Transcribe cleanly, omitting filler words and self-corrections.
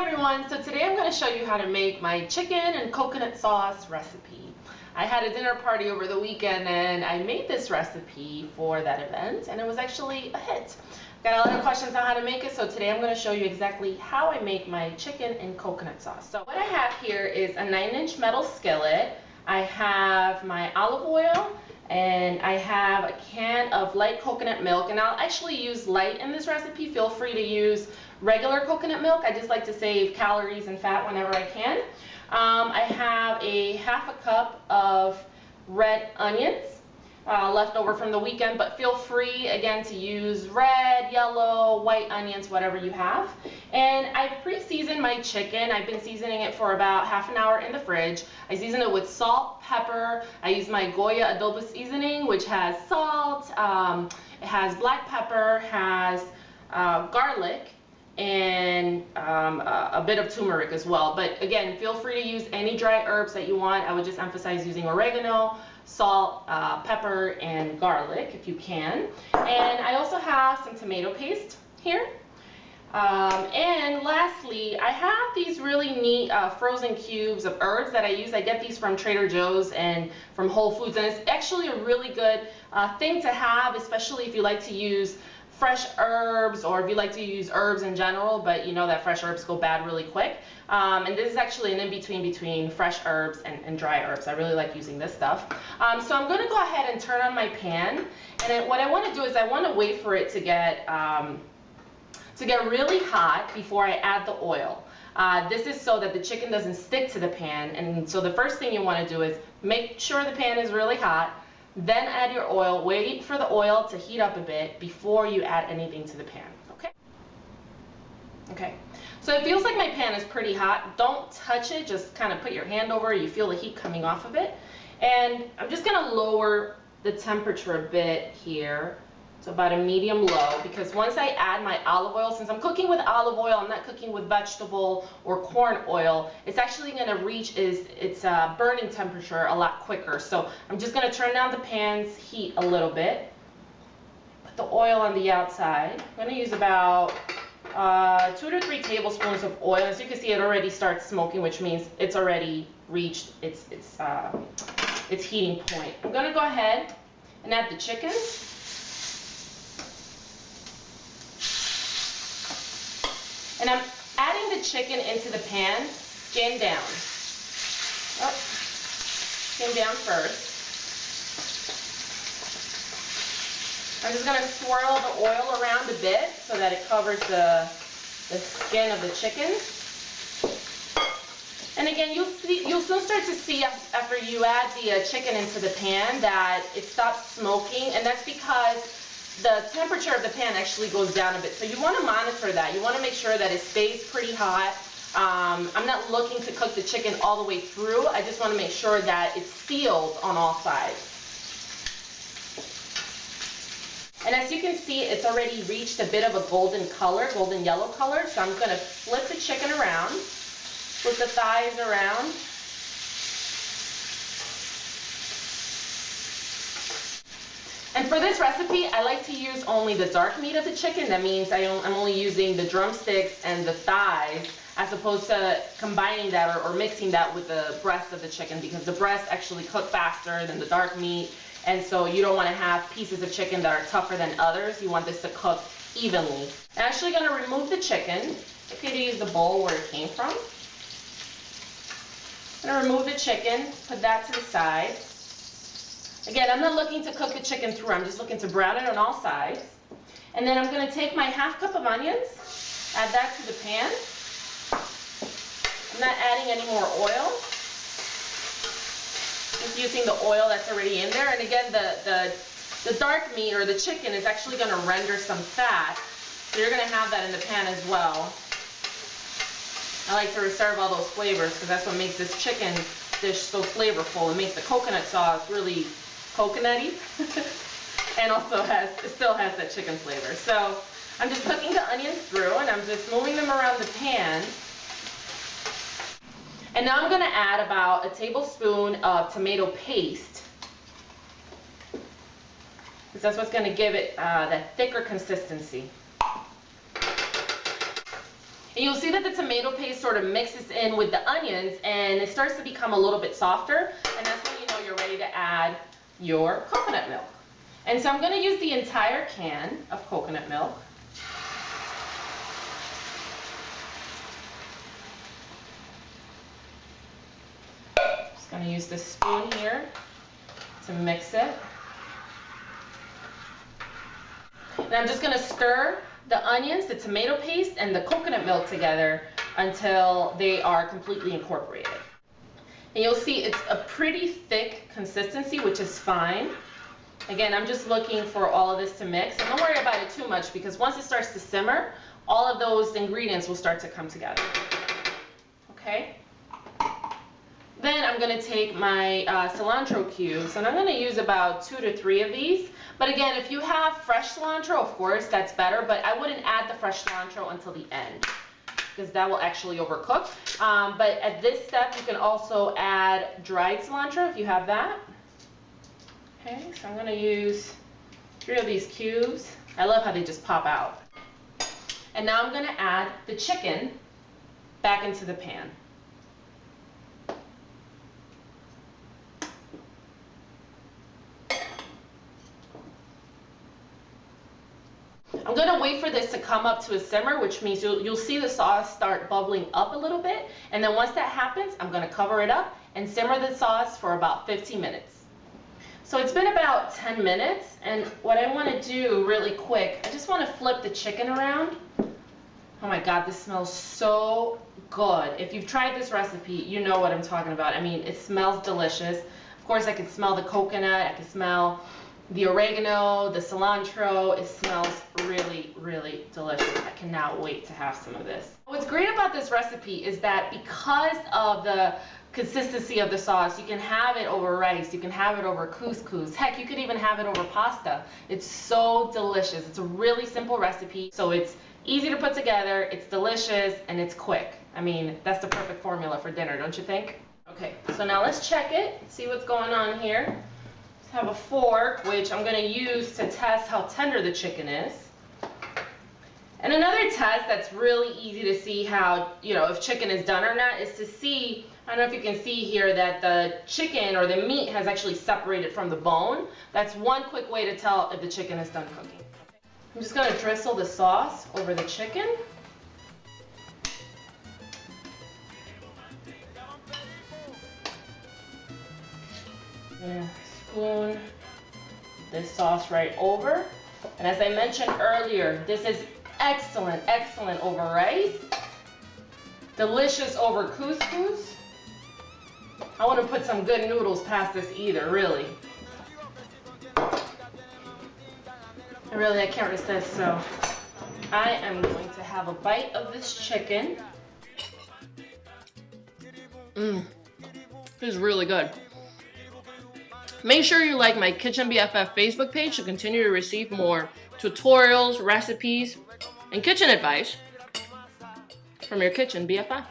everyone, so today I'm going to show you how to make my chicken and coconut sauce recipe. I had a dinner party over the weekend and I made this recipe for that event and it was actually a hit. Got a lot of questions on how to make it, so today I'm going to show you exactly how I make my chicken and coconut sauce. So what I have here is a 9-inch metal skillet. I have my olive oil and I have a can of light coconut milk, and I'll actually use light in this recipe. Feel free to use regular coconut milk. I just like to save calories and fat whenever I can. I have a half a cup of red onions left over from the weekend, but feel free again to use red, yellow, white onions, whatever you have. And I've pre-seasoned my chicken. I've been seasoning it for about half an hour in the fridge. I season it with salt, pepper. I use my Goya adobo seasoning, which has salt, it has black pepper, has garlic, and a bit of turmeric as well. But again, feel free to use any dry herbs that you want. I would just emphasize using oregano, salt, pepper, and garlic if you can. And I also have some tomato paste here. And lastly, I have these really neat frozen cubes of herbs that I use. I get these from Trader Joe's and from Whole Foods, and it's actually a really good thing to have, especially if you like to use fresh herbs, or if you like to use herbs in general, but you know that fresh herbs go bad really quick. And this is actually an in-between between fresh herbs and dry herbs. I really like using this stuff. So I'm going to go ahead and turn on my pan, and then what I want to do is I want to wait for it to get really hot before I add the oil. This is so that the chicken doesn't stick to the pan, and so the first thing you want to do is make sure the pan is really hot. Then add your oil. Wait for the oil to heat up a bit before you add anything to the pan. Okay. So it feels like my pan is pretty hot. Don't touch it. Just kind of put your hand over it. You feel the heat coming off of it. And I'm just going to lower the temperature a bit here. So about a medium low, because once I add my olive oil, since I'm cooking with olive oil, I'm not cooking with vegetable or corn oil, it's actually going to reach its burning temperature a lot quicker. So I'm just going to turn down the pan's heat a little bit. Put the oil on the outside. I'm going to use about 2 to 3 tablespoons of oil. As you can see, it already starts smoking, which means it's already reached its heating point. I'm going to go ahead and add the chicken. And I'm adding the chicken into the pan, skin down. Oh, skin down first. I'm just going to swirl the oil around a bit so that it covers the skin of the chicken. And again, you'll soon start to see after you add the chicken into the pan that it stops smoking, and that's because the temperature of the pan actually goes down a bit. So you want to monitor that. You want to make sure that it stays pretty hot. I'm not looking to cook the chicken all the way through. I just want to make sure that it's sealed on all sides. And as you can see, it's already reached a bit of a golden color, golden yellow color. So I'm going to flip the chicken around, flip the thighs around. And for this recipe, I like to use only the dark meat of the chicken. That means I'm only using the drumsticks and the thighs, as opposed to combining that or mixing that with the breast of the chicken, because the breast actually cook faster than the dark meat. And so you don't want to have pieces of chicken that are tougher than others. You want this to cook evenly. I'm actually going to remove the chicken. I could use the bowl where it came from. I'm going to remove the chicken, put that to the side. Again, I'm not looking to cook the chicken through. I'm just looking to brown it on all sides. And then I'm going to take my half cup of onions, add that to the pan. I'm not adding any more oil. Just using the oil that's already in there. And again, the dark meat or the chicken is actually going to render some fat. So you're going to have that in the pan as well. I like to reserve all those flavors because that's what makes this chicken dish so flavorful. It makes the coconut sauce really coconutty, and also it still has that chicken flavor. So I'm just cooking the onions through, and I'm just moving them around the pan. And now I'm going to add about a tablespoon of tomato paste, because that's what's going to give it that thicker consistency. And you'll see that the tomato paste sort of mixes in with the onions and it starts to become a little bit softer. And that's when you know you're ready to add your coconut milk. And so I'm going to use the entire can of coconut milk. Just going to use this spoon here to mix it. And I'm just going to stir the onions, the tomato paste, and the coconut milk together until they are completely incorporated. And you'll see it's a pretty thick consistency, which is fine. Again, I'm just looking for all of this to mix. And don't worry about it too much because once it starts to simmer, all of those ingredients will start to come together. Okay? Then I'm going to take my cilantro cubes, and I'm going to use about 2 to 3 of these. But again, if you have fresh cilantro, of course, that's better, but I wouldn't add the fresh cilantro until the end because that will actually overcook. But at this step, you can also add dried cilantro if you have that. Okay, so I'm going to use 3 of these cubes. I love how they just pop out. And now I'm going to add the chicken back into the pan. I'm going to wait for this to come up to a simmer, which means you'll see the sauce start bubbling up a little bit. And then once that happens, I'm going to cover it up and simmer the sauce for about 15 minutes. So it's been about 10 minutes, and what I want to do really quick, I just want to flip the chicken around. Oh my God, this smells so good. If you've tried this recipe, you know what I'm talking about. I mean, it smells delicious. Of course, I can smell the coconut, I can smell the oregano, the cilantro. It smells really, really delicious. I cannot wait to have some of this. What's great about this recipe is that because of the consistency of the sauce, you can have it over rice, you can have it over couscous, heck, you could even have it over pasta. It's so delicious. It's a really simple recipe, so it's easy to put together, it's delicious, and it's quick. I mean, that's the perfect formula for dinner, don't you think? Okay, so now let's check it, see what's going on here. Have a fork, which I'm going to use to test how tender the chicken is. And another test that's really easy to see how, if chicken is done or not is to see, I don't know if you can see here that the chicken or the meat has actually separated from the bone. That's one quick way to tell if the chicken is done cooking. I'm just going to drizzle the sauce over the chicken. Spoon this sauce right over. And as I mentioned earlier, this is excellent, excellent over rice. Delicious over couscous. I want to put some good noodles past this either, really. I can't resist, so I am going to have a bite of this chicken. This is really good. Make sure you like my Kitchen BFF Facebook page to continue to receive more tutorials, recipes, and kitchen advice from your Kitchen BFF.